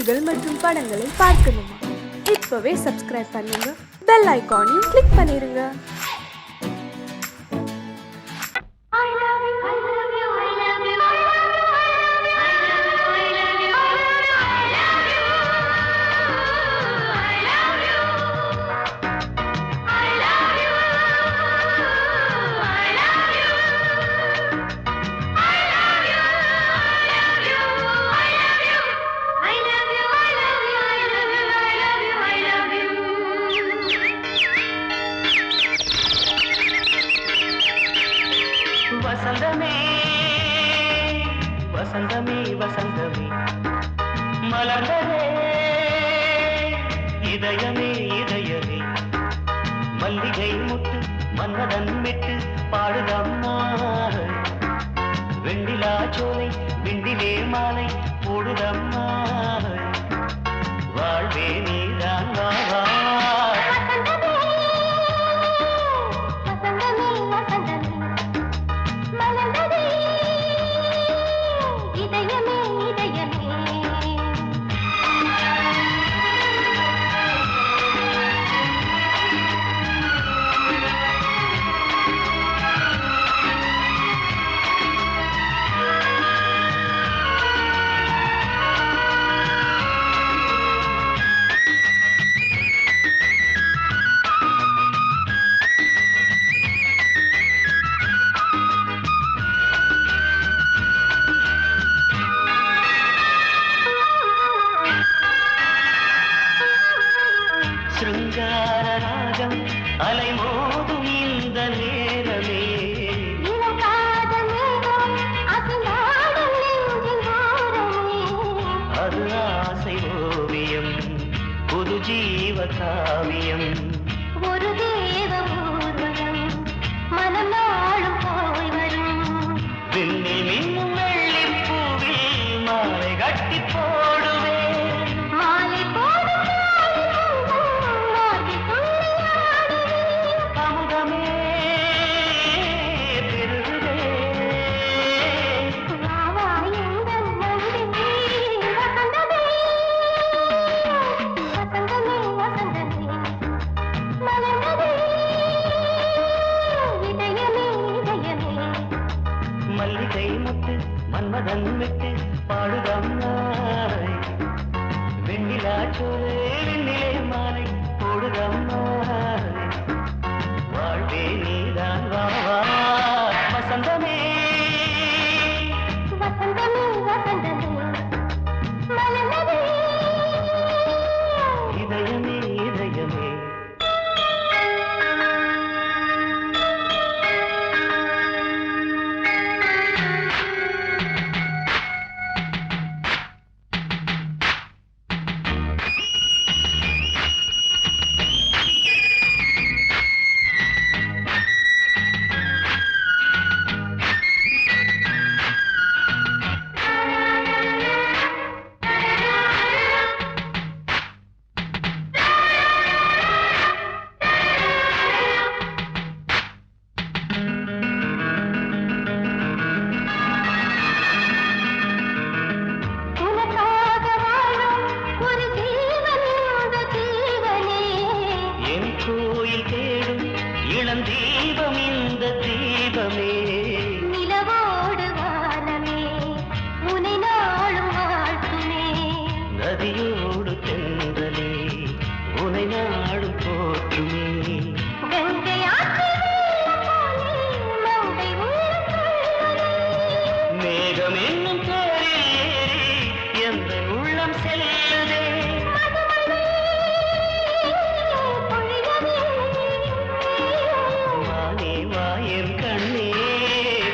செய்திகள் மற்றும் படங்களை பார்க்கணுமா? இப்பவே சப்ஸ்கிரைப் பண்ணுங்க, பெல் ஐகானையும் கிளிக் பண்ணிருங்க. வசந்தமே வசந்தமே வசந்தமே மலர்ந்ததே இதயமே இதயமே மல்லிகை முட்டு மன்னதன் மெட்டு பாடுதம்மா வெண்ணிலா சோலை விண்டிலே மாலை போடுதம்மா வாழ்வே நீதான் வா சிருங்கார ராகம் அலைமோதும் இந்த நேரமே அது ஆசை ஓவியம் புது ஜீவ காவியம் ஒரு தேவ ஊர்வலம் மனம் நாளும் போய் வரும் விண்ணில் மின்னும் வெள்ளி பூவில் மாலை கட்டி போடுவேன் மாலை போடும் அமுதமே பெருகுதே மல்லிகை முட்டு மன்மதன் விட்டு பாடுதம்மாய் வெண்ணிலா சோலை வெண்ணிலே மாலை போடுதம்மாய் வாழ்வே நீதான் வா வசந்தமே வசந்தமே வசந்தமே மலர்ந்ததே இதயமே இதயமே உனக்காக வாழும் ஒரு ஜீவன் இந்த ஜீவனே என் கோயில் தேடும் இளம் தீபம் இந்த தீபமே நிலவோடு வானமே உனை நாளும் வாழ்த்துமே நதியோடு தென்றலே உனை நாடும் போற்றுமே கங்கை ஆற்றில் போலே மங்கை உள்ளம் கொள்ளுதே. மேகம் என்னும் தேரில் ஏறி எந்த உள்ளம் செல்லுதே மதுமழை பொழியவே. வானே வாயன் கண்ணே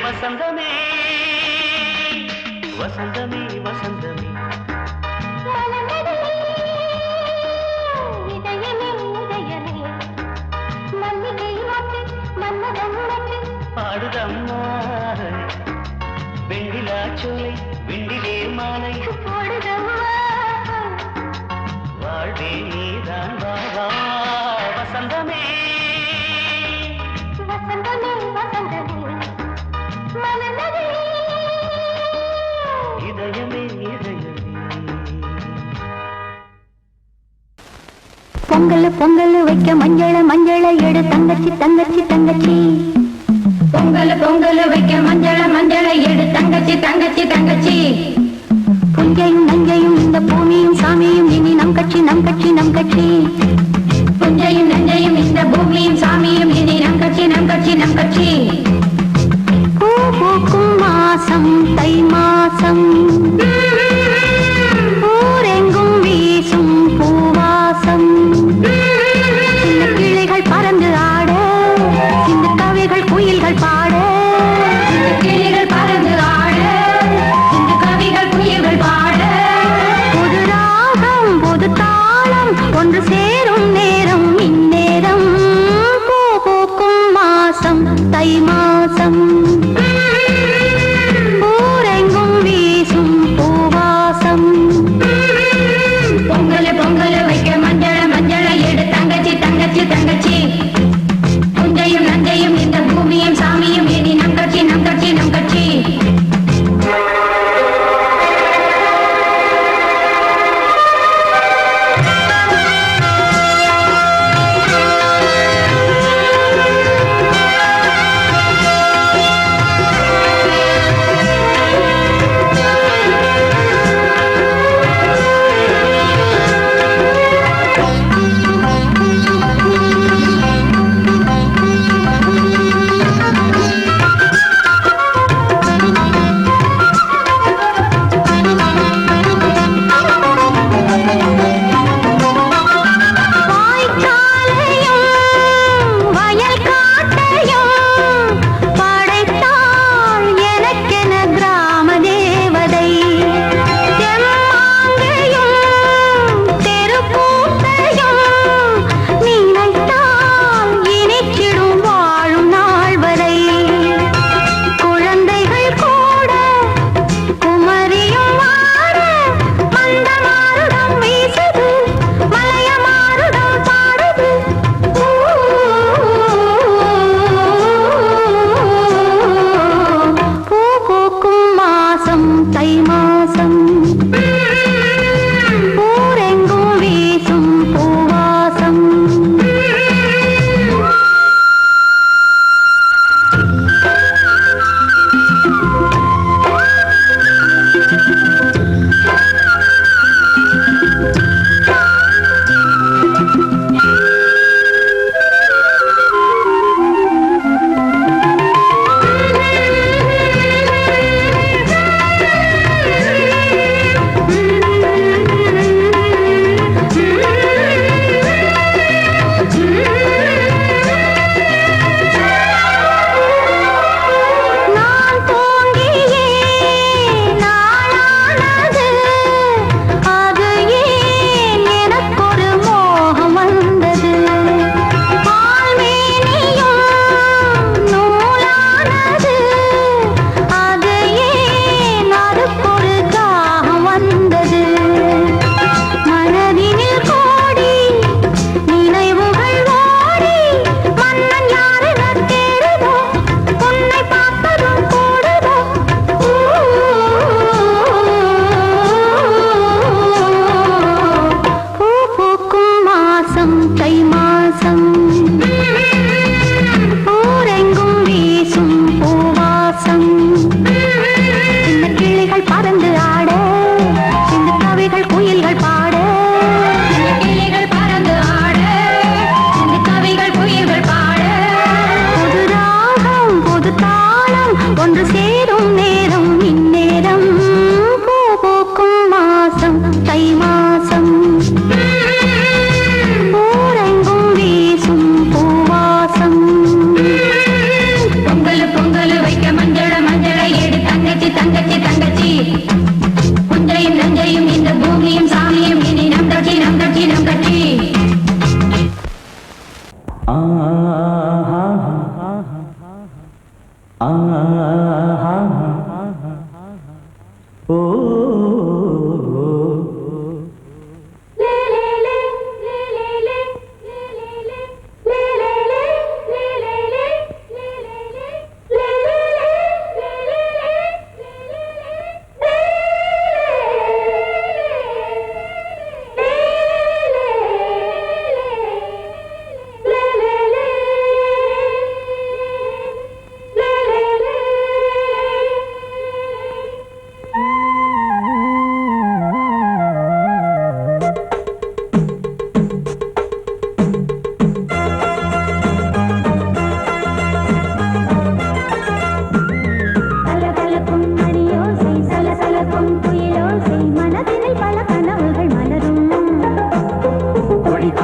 வசந்தமே வசந்தமே வசந்தமே மலர்ந்ததே இதயமே இதயமே மல்லிகை மொட்டு மன்மதன் மொட்டு பாடுதம்மா வெண்ணிலா சோலை விண்டிலே மாலை போடுதம்மா வாழ்வே நீதான் வா வசந்தமே வசந்தமே வசந்தமே மலர்ந்ததே இதயமே இதயமே பொங்கல் பொங்கல் வைக்க மஞ்சள எடு தங்கச்சி தங்கச்சி தங்கச்சி பொங்கல் பொங்கல் வைக்க மஞ்சள எடு தங்கச்சி தங்கச்சி தங்கச்சி புஞ்சையும் நஞ்சையும் இந்த பூமியும் சாமியும் இனி நம் கட்சி நம் கட்சி நம் கட்சி புஞ்சையும் நஞ்சையும் இந்த பூமியும் சாமியும் இனி நம் கட்சி நம் கட்சி நம் கட்சி பூ பூக்கும் மாசம் தை மாசம் ஊரெங்கும் வீசும் பூவாசம் சின்ன கிளிகள் பறந்து ஆட சின்ன கவிகள் குயில்கள் பாட சின்ன கிளிகள் பறந்து ஆட சின்ன கவிகள் குயில்கள் பாட புது ராகம் புது தாளம் ஒன்று சேரும் நேரம் இந்நேரம் பூ பூக்கும் மாசம் தை மாசம் ஊரெங்கும் வீசும்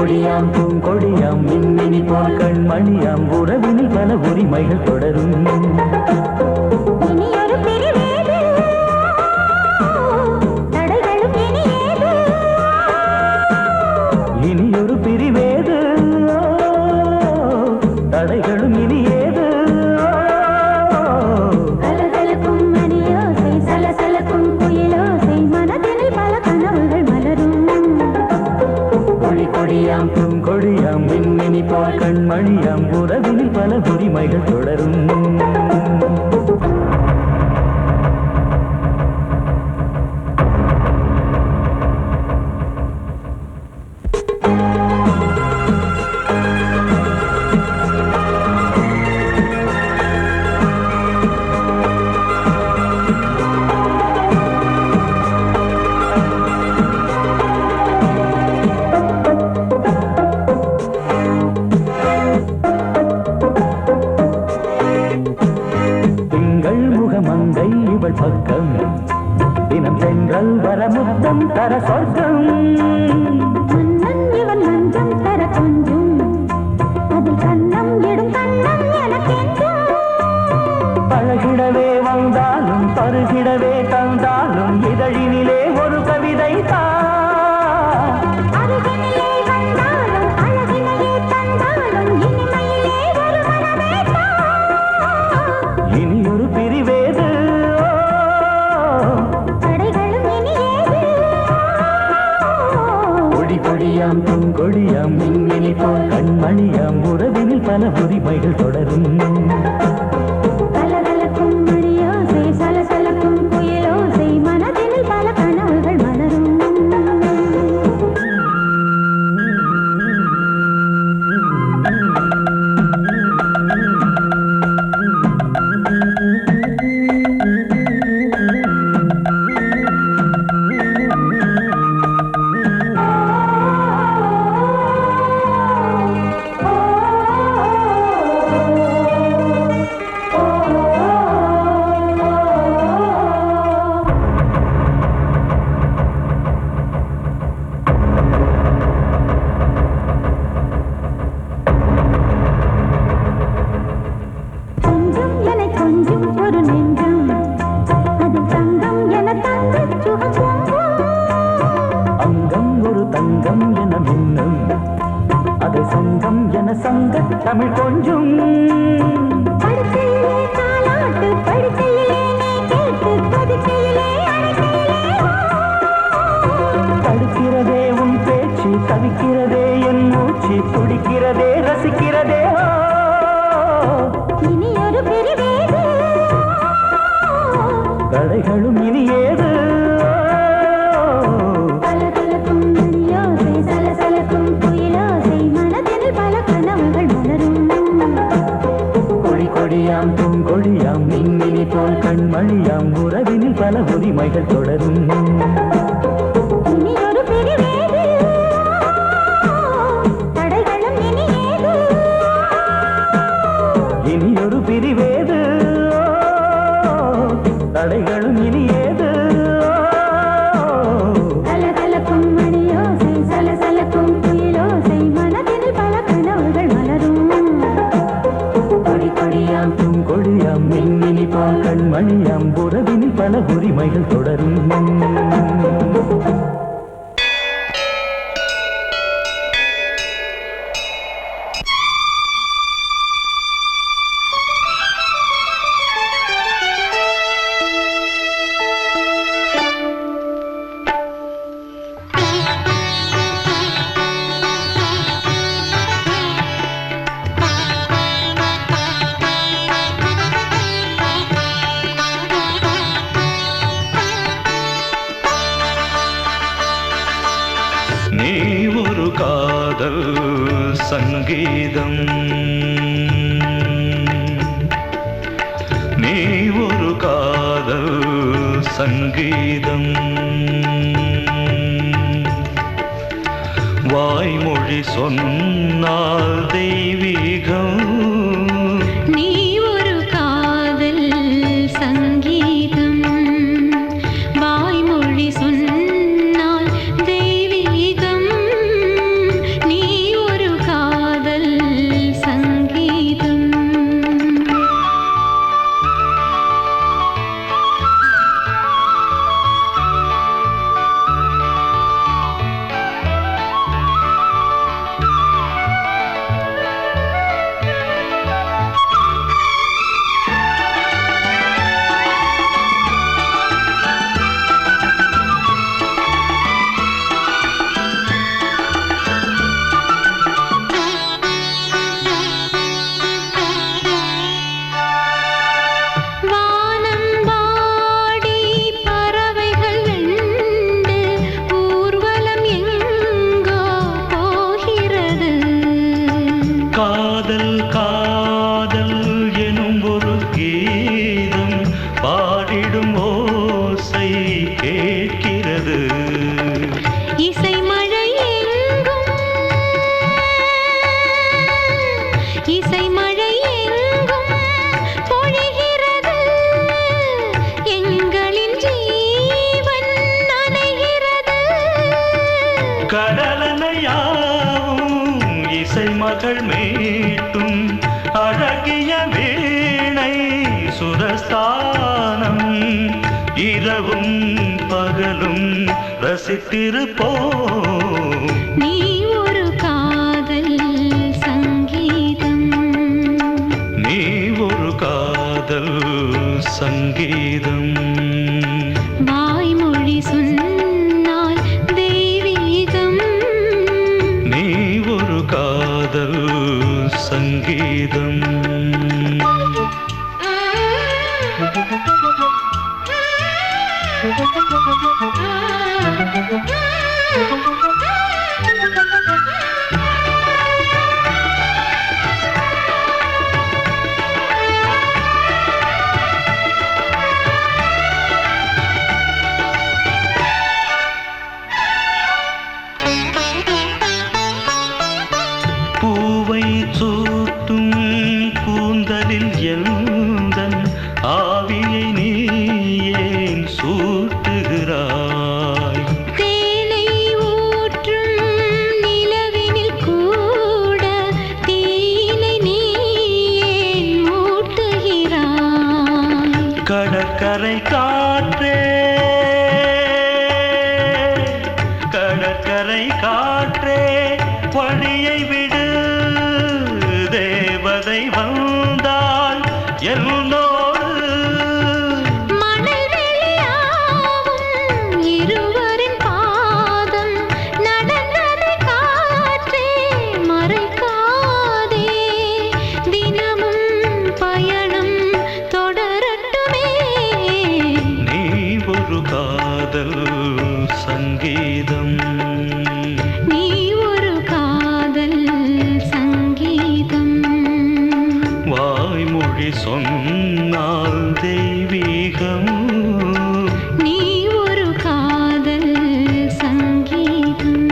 கொடியாம் பூங்கொடியாம் மின்மினி போல் கண்மணியாம் உறவினில் பல உரிமைகள் தொடரும். இனியொரு பிரிவேது தடைகளும் இனியேது. இனியொரு பிரிவேது தடைகளும் இனியேது. கலகலக்கும் மணியோசை சலசலக்கும் குயிலோசை மனதினில் பல கனவுகள் மலரும். கொடி கொடியாம் பூங்கொடியாம் மின்மினி போல் கண்மணியாம் உறவினில் பல உரிமைகள் தொடரும். மங்கை இவள் பக்கம் தினம் சென்றல் வரமுத்தம் தர சொர்க்கம். மன்னன் இவன் மஞ்சம் தர கொஞ்சம் அதில் கண்ணம் இடும் கண்ணம் எனக்கென்றும். பழகிடவே வந்தாலும் பருகிடவே தந்தாலும் இதழினிலே ஒரு கவிதை அருகினிலே வந்தாலும் அழகினையே தந்தாலும் இனிமையிலே ஒரு மனமே இனியொரு பிரிவேது தடைகளும் இனியேது. கொடி கொடியாம் பூங்கொடியாம் மின்மினி போல் கண்மணியாம் உறவினில் பல உரிமைகள் தொடரும். கலகலக்கும் மணியோசை சலசலக்கும் குயிலோசை மனதினில் பல கனவுகள் மலரும். கொஞ்சம் என கொஞ்சம் ஒரு நெஞ்சம் அது தங்கம் என தங்க சுகம். அங்கம் ஒரு தங்கம் என மின்னும் அதை சங்கம் என சங்க தமிழ் கொஞ்சம். படுக்கையிலே தாலாட்டு படுக்கையிலே நீ கேட்டு கொதிக்கையிலே அழைக்கையிலே தடுக்கிறதே உன் பேச்சு தவிக்கிறதே என் மூச்சு துடிக்கிறதே ரசிக்கிறதே. இனியொரு பிரிவேது கடைகளும் இனியேது. கலகலக்கும் மணியோசை சலசலக்கும் குயிலோசை மனதினில் பல கனவுகள் மலரும். கொடி கொடியாம் பூங்கொடியாம் மின்மினி போல் கண்மணியாம் உறவினில் பல உரிமைகள் தொடரும். இனியொரு பிரிவேது தடைகளும் இனியேது. இனியொரு பிரிவேது தடைகளும் இனியேது. கலகலக்கும் மணியோசை சலசலக்கும் குயிலோசை மனதினில் பல கனவுகள் மலரும். கொடி கொடியாம் பூங்கொடியாம் மின்மினி போல் கண்மணியாம் உறவினில் பல உரிமைகள் தொடரும். நீ ஒரு காதல் சங்கீதம், நீ ஒரு காதல் சங்கீதம். வாய்மொழி சொன்னால் தெய்வீகம். நீ ஒரு காதல் சங்கீதம் வாய்மொழி சொன்னால் தெய்வீகம். நீ கடலனையாவும் இசை மகள் மீட்டும் அழகிய வீணை சுரஸ்தானம் இரவும் பகலும் ரசித்திருப்போம். நீ ஒரு காதல் சங்கீதம், நீ ஒரு காதல் சங்கீதம். வாய்மொழி சொன்னால் தெய்வீகம், நீ ஒரு காதல் சங்கீதம். பூவை சூட்டும் கூந்தலில் எந்தன் ஆவியை நீ ஏன் சூட்டுகிறாய்? தேனை ஊற்றும் நிலவினில் கூட தீனை நீ ஏன் மூட்டுகிறாய்? கடற்கரை காற்றே, கடற்கரை காற்றே வழியை விடு, தேவதை வந்தால் என்னோடு. மணல் வெளியாகும் இருவரின் பாதம் நடந்ததை காற்றே மறைக்காதே, தினமும் பயணம் தொடரட்டுமே. நீ ஒரு காதல் சங்கீதம், நீ ஒரு காதல் சங்கீதம், வாய்மொழி சொன்னால் தெய்வீகம். நீ ஒரு காதல் சங்கீதம்.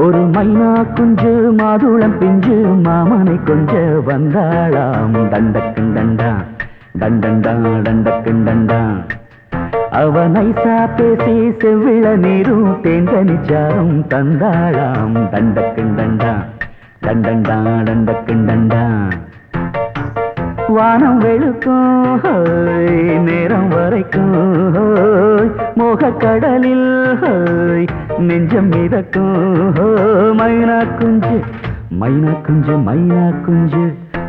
ஒரு மைனா குஞ்சு மாதுளம் பிஞ்சு மாமனை கொஞ்ச வந்தாளாம். தண்டக்குண்டண்டா டண்டண்டா டண்டக்குண்டண்டா. அவ நைசா பேசி செவ்விள நீரும் தேங்கனிச்சாரும் தந்தாளாம். தண்டக்குண்டண்டா டண்டண்டா டண்டக்குண்டண்டா. வானம் வெளுக்கும் ஹோய், நேரம் வரைக்கும் ஹோய், மோகக்கடலில் ஹோய், நெஞ்சம் மிதக்கும் ஹோய். மைனா குஞ்சு மைனா குஞ்சு மைனா குஞ்சு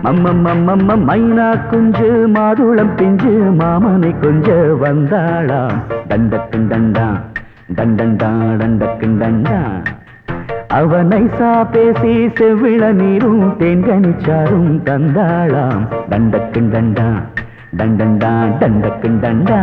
மம்மம்மம்மம்ம மைனா குஞ்சு மாதுளம் பிஞ்சு மாமனை கொஞ்ச வந்தாளாம். தண்டக்குண்டண்டா டண்டண்டா டண்டக்குண்டண்டா. அவனை பேசி செவ்விள நீரும் தேன்கனிச்சாரும் தந்தாளாம். தண்டக்குண்டண்டா டண்டண்டா டண்டக்குண்டண்டா.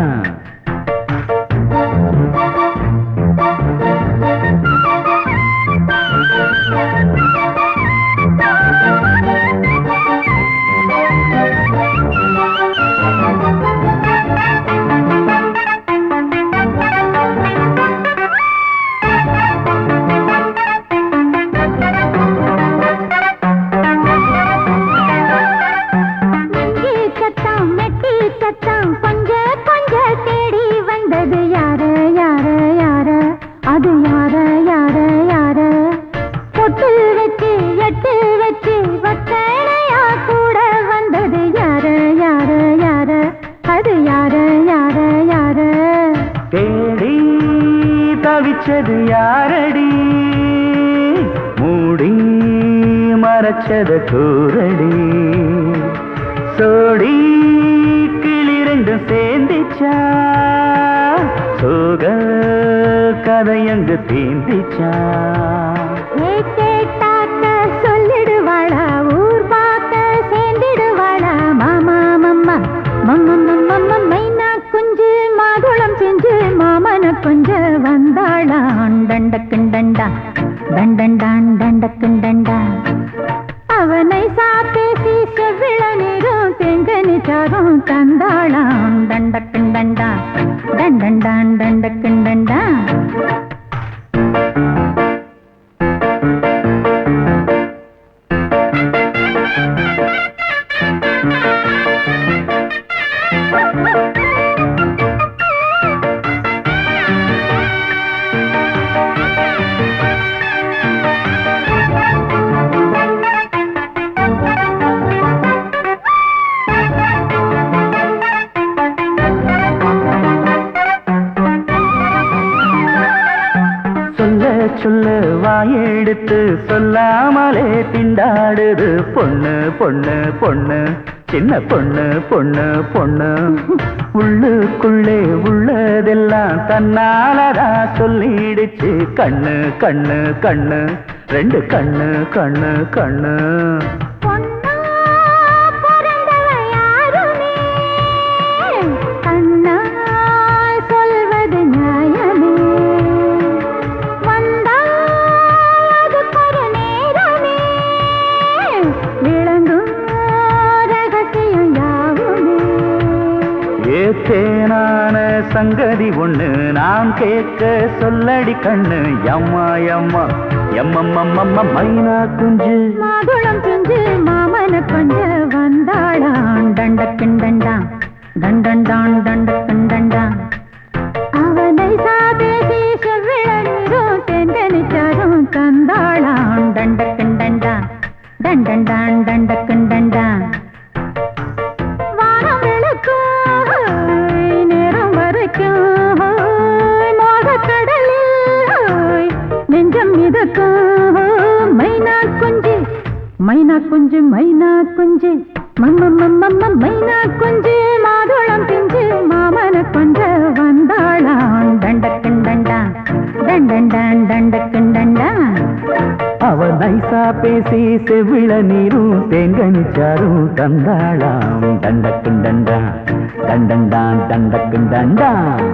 தவிச்சது யாரடி மூடி மறைச்சது கூரடி சோடி கிளி ரெண்டும் சேர்ந்திச்சா சோக கதையங்கு தீந்திச்சா சொல்லிடுவாளா ஊர் பார்க்க சேர்ந்திடுவாளா மாமா மம்மா மம்ம மைனா குஞ்சு மாதுளம் செஞ்சு மாமன கொஞ்ச வந்தாளான் தண்டக்குண்டண்டா தண்டண்டான் தண்டக்குண்டண்டா அவனை சாப்பேசி செவ்விள நீரும் செங்கனி சாரும் தந்தாளான் தண்டக்குண்டண்டா தண்டண்டான் தண்டக்குண்டண்டா சொல்ல வாயெடுத்து சொல்லாமலே திண்டாடுது பொண்ணு பொண்ணு பொண்ணு சின்ன பொண்ணு பொண்ணு பொண்ணு உள்ளுக்குள்ளே உள்ளதெல்லாம் தன்னாலதா சொல்லிடுச்சு கண்ணு கண்ணு கண்ணு ரெண்டு கண்ணு கண்ணு கண்ணு தேனான சங்கதி ஒண்ணு நான் கேட்க சொல்லடி கண்ணு எம்மா எம்மா எம்மம்மம்மம்ம மைனா குஞ்சு மாதுளம் குஞ்சு மாமன கொஞ்ச வந்தாளான் தண்டக்கிண்டண்டான் தண்டண்டான் தண்டக்கிண்டண்டான் அவனை சாதேசி செவ்விழநீரும் தென்கனிச்சாரும் தந்தாளான் தண்டக்கிண்டண்டான் தண்டண்டான் தண்டக்கிண்டண்டான் மைனா குஞ்சு மைனா குஞ்சு மம்மம்மம்மம்ம மைனா குஞ்சு மாதுளம் பிஞ்சு மாமன கொஞ்ச வந்தாளான் தண்டக்கிண்டண்டான் தண்டண்டான் தண்டக்கிண்டண்டான் அவ நைசா பேசி செவ்விள நீரும் தேங்கனிச்சாரும் தந்தாளாம் தண்டக்கிண்டண்டான் தண்டண்டான் தண்டக்கிண்டண்டான்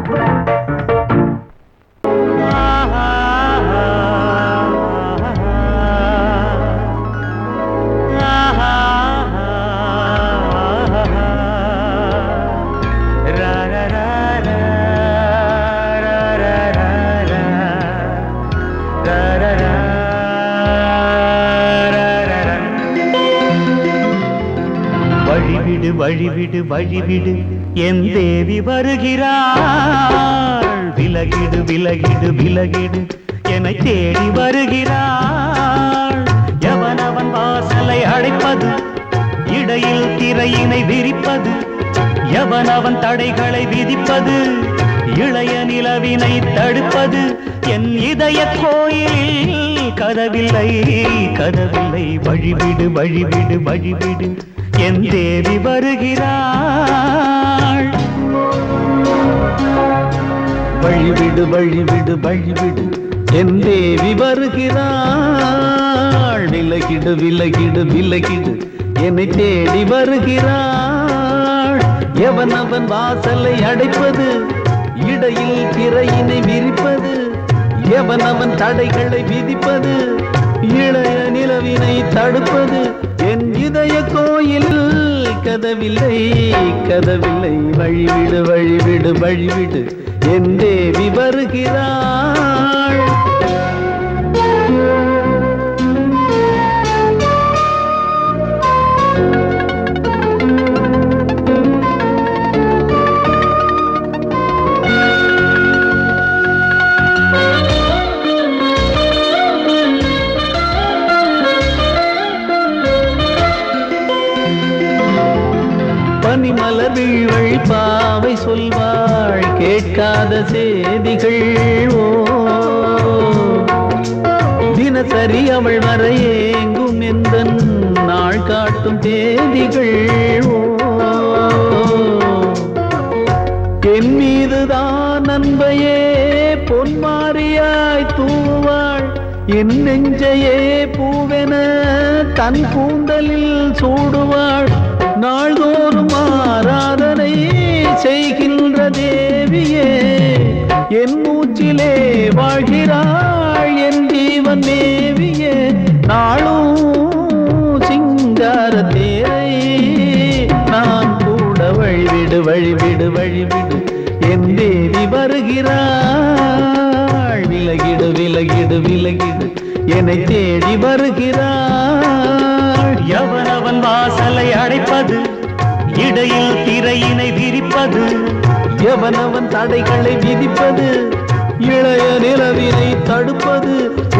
வழிவிடு வழிவிடு என் தேவி வருகிறாள் விலகிடு விலகிடு விலகிடு என்னை தேடி வருகிறாள் எவனவன் வாசலை அடைப்பது இடையில் திரையினை விரிப்பது எவனவன் தடைகளை விதிப்பது இளைய நிலவினை தடுப்பது என் இதய கோயிலில் கதவில்லை கதவில்லை வழிவிடு வழிவிடு வழிவிடு என் தேவி வருகிறாள் வழிவிடு வழிவிடு வழிவிடு என் தேவி வருகிறாள் விலகிடு விலகிடு விலகிடு என்னை தேடி வருகிறாள் எவனவன் வாசலை அடைப்பது இடையில் திரையினை விரிப்பது எவனவன் தடைகளை விதிப்பது இளைய நிலவினை தடுப்பது என் இதய கோயில் கதவில்லை கதவில்லை வழிவிடு வழிவிடு வழிவிடு என் தேவி வருகிறாள் பனிமலர் வீழ்வழி பாவை சொல்வாள் கேட்காத செய்திகள் ஓ தினசரி அவள் வர ஏங்கும் எந்த நாள் காட்டும் தேதிகள் ஓ என் மீதுதான் அன்பையே பொன்மாரியாய் தூவாள் என் நெஞ்சையே பூவென தன் கூந்தலில் சூடுவாள் நாள்தோறும் ஆராதனை செய்கின்ற தேவியே என் மூச்சிலே வாழ்கிறாள் என் ஜீவன் தேவியே நாளும் சிங்கார தேரை நான் கூட வழிவிடு வழிவிடு வழிவிடு என் தேவி வருகிறாள் விலகிடு விலகிடு விலகிடு என்னை தேடி வருகிறாள் எவனவன் வாசலை அடைப்பது இடையில் திரையினை விரிப்பது எவனவன் தடைகளை விதிப்பது இளைய நிலவினை தடுப்பது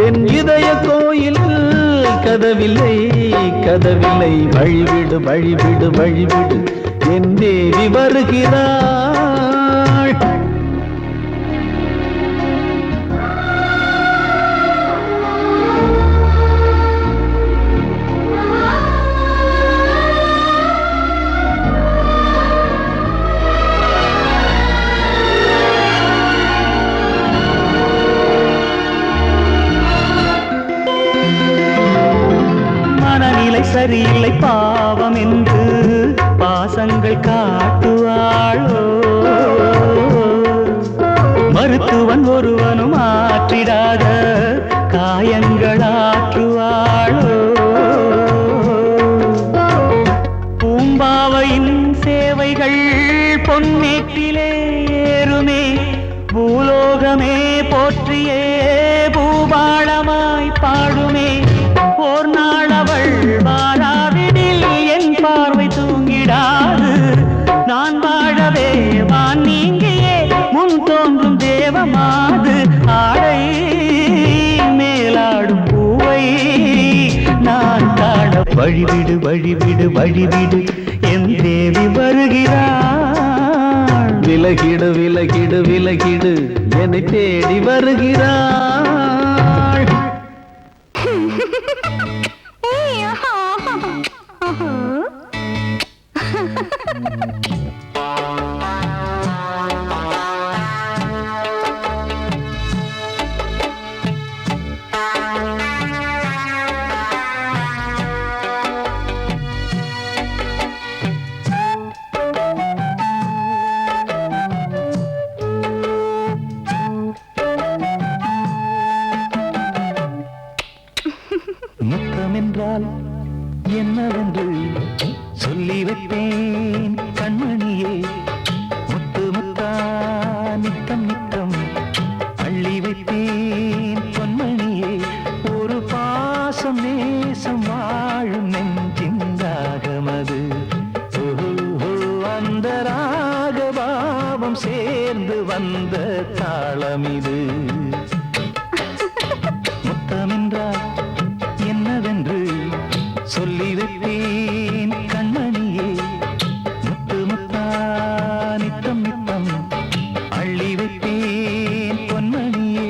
என் இதய கோயில் கதவில்லை கதவில்லை வழிவிடு வழிவிடு வழிவிடு என் தேவி வருகிறாள். மனநிலை சரியில்லை பாவம் என்று பாசங்கள் காட்டுவாளோ மருத்துவன் ஒருவனும் ஆற்றிடாத காயங்களாற்றுவாளோ பூம்பாவையின் சேவைகள் பொன்னேற்றிலே ஏறுமே பூலோகமே போற்றியே பூபாளமாய் பாடுமே ஓர் நாள் அவள் வாராவிடில் என் பார்வை தூங்கிடாது நான் வாழவே வான் நீங்கியே முன் தோன்றும் தேவமாது ஆடை மேலாடும் பூவை நான் காண வழிவிடு வழிவிடு வழிவிடு என் தேவி வருகிறாள். விலகிடு விலகிடு விலகிடு என்னை தேடி வருகிறாள். முத்தமென்றால் என்னவென்று சொல்லி வைப்பேன் கண்மணியே முத்து முத்தா நித்தம் நித்தம் அள்ளி வைப்பேன் பொன்மணியே ஒரு பாசம் நேசம் வாழும் நெஞ்சின் ராகமது அந்த ராகபாவம் சேர்ந்து வந்த தாளமிது முத்தமென்றால் என்னவென்று சொல்லி வைப்பேன் கண்மணியே முத்து முத்தா நித்தம் நித்தம் அள்ளி வைப்பேன் பொன்மணியே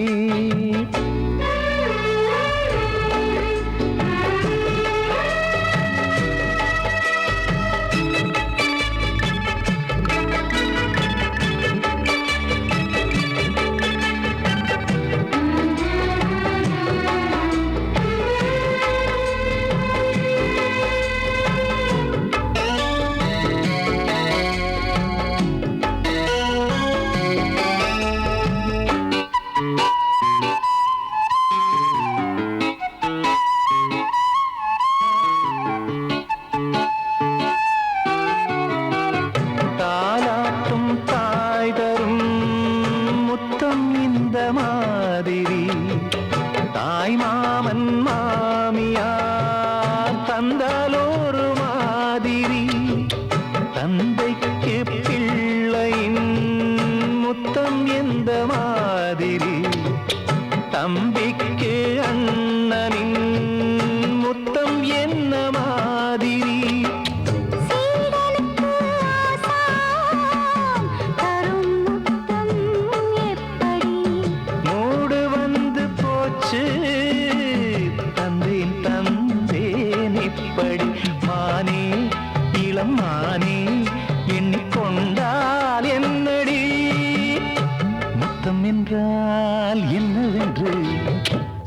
தாலாட்டும் தாய் தரும் முத்தம் இந்த மாதிரி தாய் மாமன் மாமியார் தந்தாலோரு மாதிரி தந்தைக்கு பிள்ளையின் முத்தம் எந்த மாதிரி தம்பிக்கு அண்ணனின் முத்தம் என்ன மாதிரி மூடு வந்து போச்சு தந்தேன் தந்தேன் இப்படி மானே இளம் மானே எண்ணிக்கொண்டால் என்னடி முத்தம் என்றால் என்னவென்று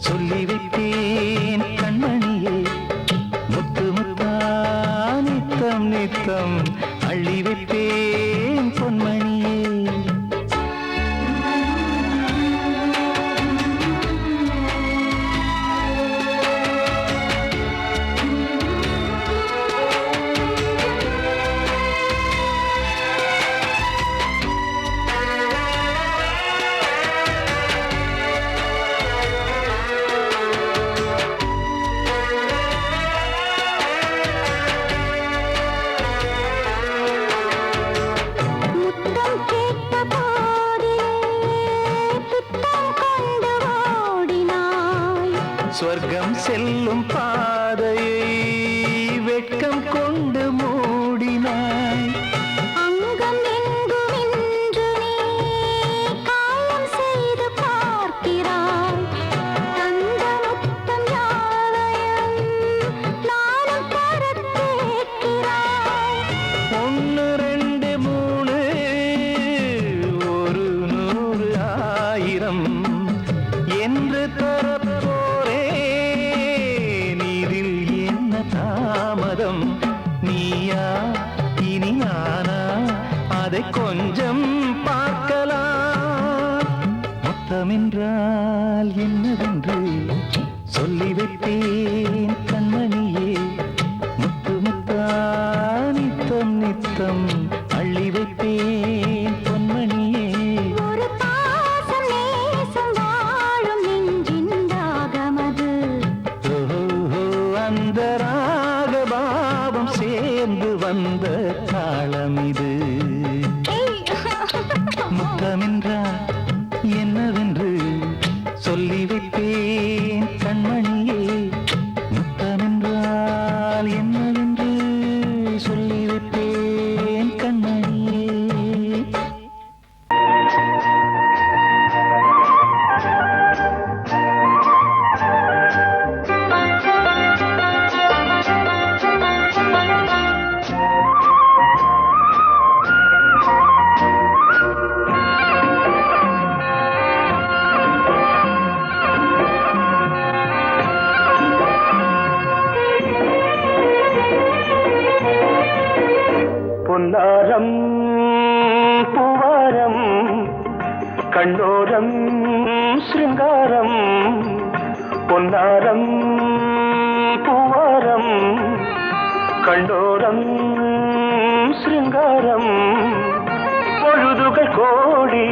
சொல்லி வைத்தேன் கண்மணியே முத்து முத்தா நித்தம் நித்தம் அள்ளி வைப்பேன் பொன்மணியே உள்ளம் செல்லும் பாதையை வெட்கம் கொண்டு மூடினாய். அங்கம் எங்கும் இன்று நீ காயம் செய்து பார்க்கிறாய். தந்த முத்தம் யாவையும் நானும் தரக் கேட்கிறாய். 1 2 3 ஒரு 100 1000 என்று தரப்போரேன். இதில் என்ன தாமதம்? நீயா இனி நானா? அதை கொஞ்சம் பார்க்கலாம். முத்தமென்றால் என்னவென்று சொல்லி வைத்தேன் கண்மணியே. முத்து முத்தா நித்தம் நித்தம் அள்ளி வைப்பேன் பொன்மணியே. ஒரு பாசம் நேசம் வாழும் நெஞ்சின் ராகமது. ஓஹோ, அந்த ராகபாவம் சேர்ந்து வந்த தாளம் இது. முத்தமென்றால் என்னவென்று சொல்லி வைப்பேன் கண்மணியே. முத்தமென்றால் என்னவென்று சொல்லி வைப்பேன் கண்மணியே. பொன்னாரம் பூவாரம் கண்ணோரம் சிருங்காரம். பொன்னாரம் பூவாரம் கண்ணோரம் சிருங்காரம். பொழுதுகள் கோடி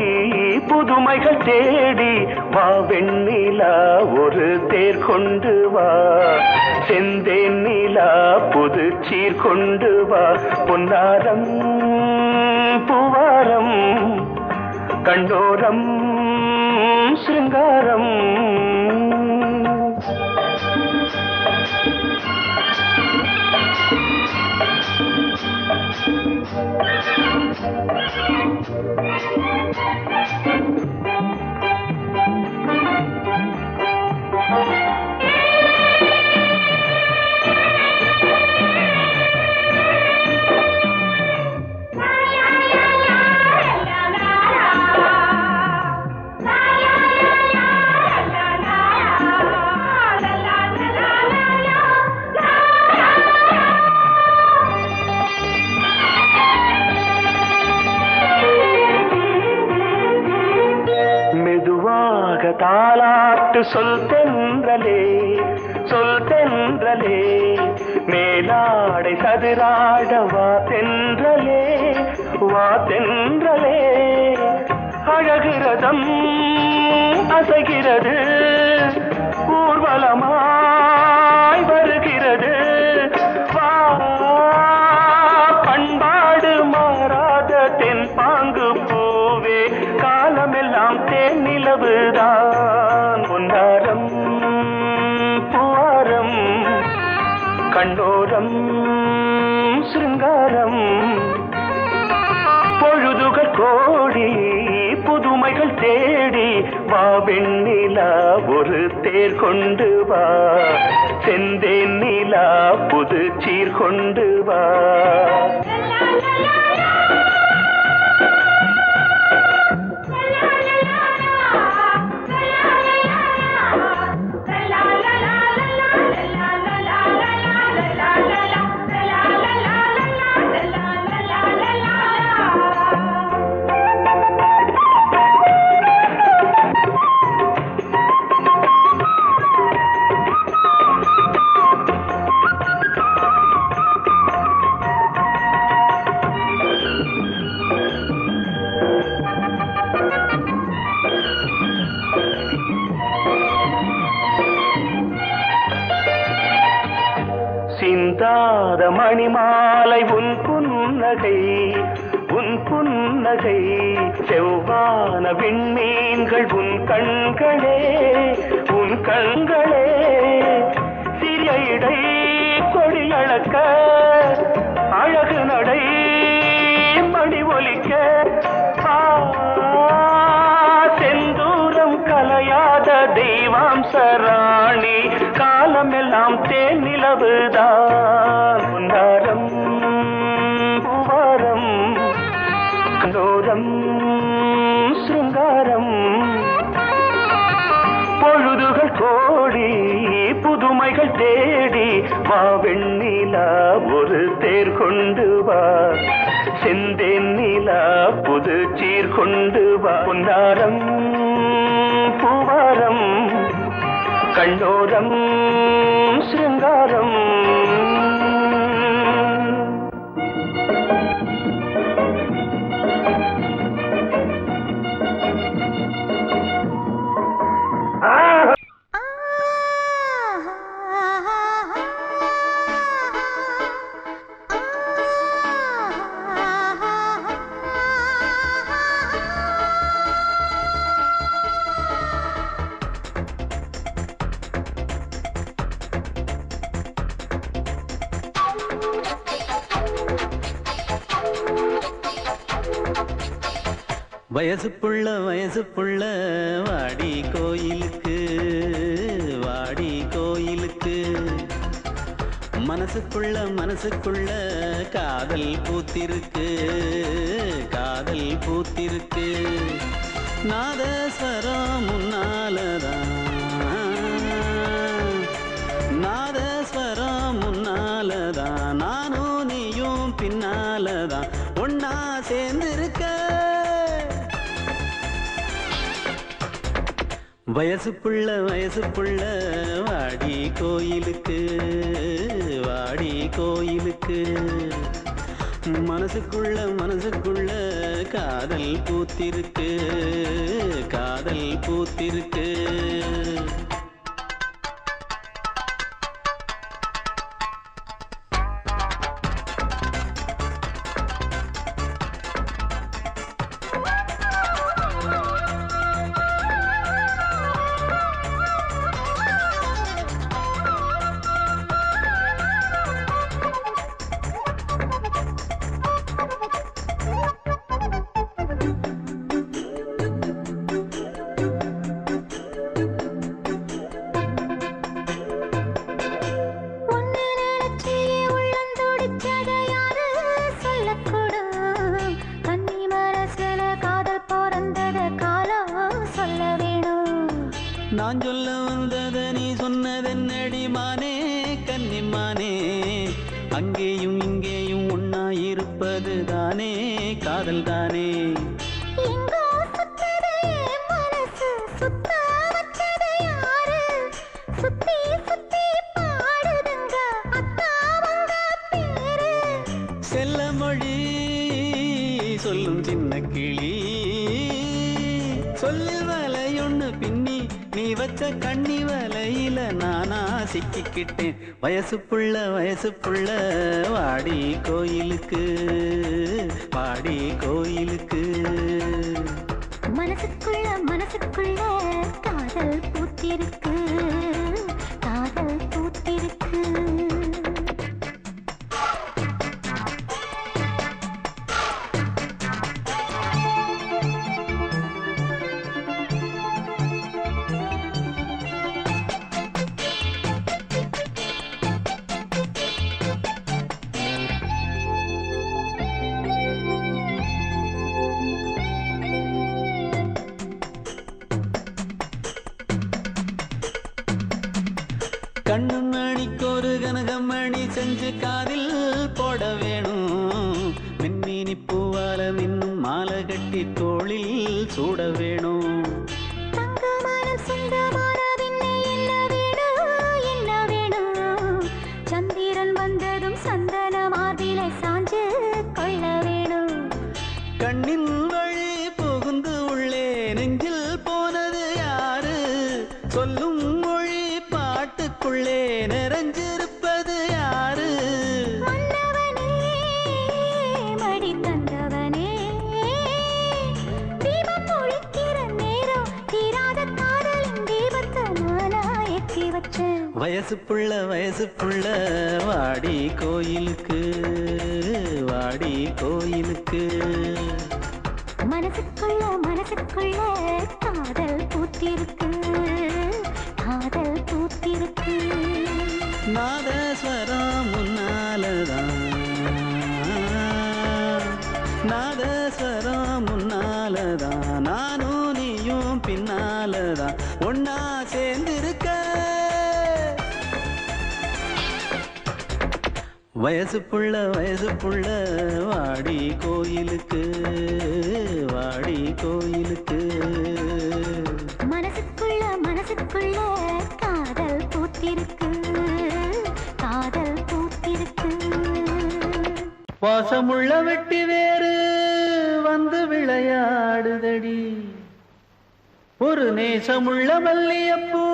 புதுமைகள் தேடி வா வெண்ணிலா ஒரு தேர் கொண்டு வா. செந்தேன் நிலா புது சீர் கொண்டு வா. பொன்னாரம் பூவாரம் கண்டோரம் சிருங்காரம். தாலாட்டு சொல் தென்றலே சொல் தென்றலே. மேலாடை சதுராட வா தென்றலே வா தென்றலே. அழகிறதம் அசைகிறது ஊர்வலமாய் வருகிறது. வா பண்பாடு மாறாத தென் பாங்கு பூவே. காலமெல்லாம் தேன் நிலவுதான். பொன்னாரம் பூவாரம் கண்ணோரம் சிருங்காரம். பொழுதுகள் கோடி புதுமைகள் தேடி வா வெண்ணிலா ஒரு தேர் கொண்டு வா. செந்தேன் நிலா புது சீர் கொண்டு வா. சிந்தாத மணிமாலை உன் புன்னகை உன் புன்னகை. செவ்வான விண்மீன்கள் உன் கண்களே உன் கண்களே. இடை கொடியளக்க அழகு நடை மணி ஒலிக்க செந்தூரம் கலையாத தெய்வாம்சராணி காலமெல்லாம் தேன் நிலவுதான் உன்னாரம் பூவாரம் கண்டோரம் சிருங்காரம் பொழுதுகள் கோடி புதுமைகள் தேடி வா வெண்ணிலா ஒரு தேர் கொண்டு வா செந்தேன் நிலா புது சீர் கொண்டு வா பொன்னாரம் பூவாரம் கண்டோரம் சிருங்காரம் வயசு புள்ள வாடி கோயிலுக்கு மனசுக்குள்ள காதல் பூத்திருக்கு நாதஸ்வரம் முன்னாலதான் நானும் நீயும் பின்னாலதான் ஒன்னா சேர்ந்திருக்க வயசு புள்ள வாடி கோயிலுக்கு மனசுக்குள்ள காதல் பூத்திருக்கு நான் சொல்ல வந்தத நீ சொன்னதென்னடி மானே கன்னிமானே அங்கேயும் இங்கேயும் ஒன்னா இருப்பது தானே காதல் தானே செல்ல மொழி சொல்லும் சின்ன கிளி சொல்லில் வலையொன்னு பின்னி நீ வச்ச கண்ணி வலையில நானா சிக்கிக்கிட்டேன் வயசு புள்ள வாடி கோயிலுக்கு மனசுக்குள்ள காதல் பூத்திருக்கு கண்ணு மணிக்கொரு கனகமணி செஞ்சு காதில் போட வேணும் மின்மினி பூவால மின்னும் மாலை கட்டி தோளில் சூட வேணும் சந்திரன் வந்ததும் சந்தன மார்பிலை சாஞ்சு கொள்ள வேணும் கண்ணின் வழி புகுந்து உள்ளே நெஞ்சில் போனது யாரு சொல்லும் மொழி பாட்டுக்குள்ளே நிறைஞ்சிருப்பது யாரு மன்னவனே மடி தந்தவனே தீபம் ஒழிக்கிற நேரம் தீராத காதலின் தீபத்தை நானா ஏற்றி வச்சேன் வயசு புள்ள வாடி கோயிலுக்கு வாடி கோயிலுக்கு. மனசுக்குள்ள காதல் பூத்திருக்கு காதல் பூத்திருக்கு. நாதஸ்வரம் முன்னாலதான் நாதஸ்வரம் முன்னாலதான் நானும் நீயும் பின்னாலதான் ஒன்னா சேர்ந்திருக்க. வயசு புள்ள வாடி கோயிலுக்கு வாடி கோயிலுக்கு. மனசுக்குள்ள காதல் பூத்திருக்கு காதல் பூத்திருக்கு. வாசமுள்ள வெட்டி வேறு வந்து விளையாடுதடி, ஒரு நேசமுள்ள மல்லியப்பூ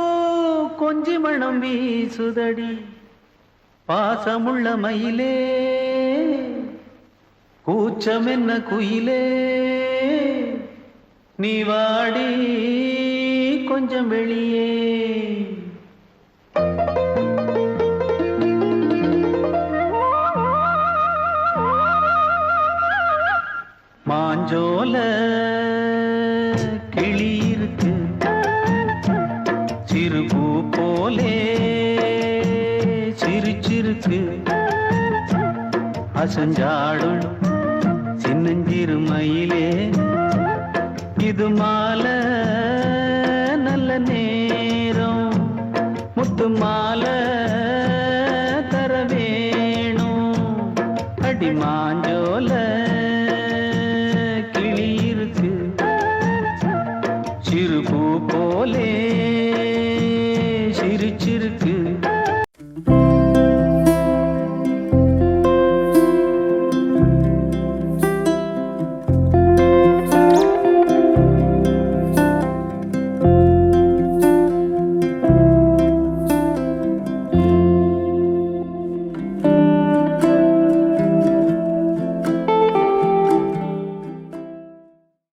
கொஞ்சி மணம் வீசுதடி. பாசமுள்ள மயிலே கூச்சம் என்ன குயிலே, நீ வாடி கொஞ்சம் வெளியே. மாஞ்சோல கிளி இருக்கு சிறுபூ போலே சிரிச்சிருக்கு, அசஞ்சாடும் சின்னஞ்சிறு மயிலே. இது மாலை நல்ல நேரம், முத்து மாலை தர வேணும். அடி மாஞ்சோ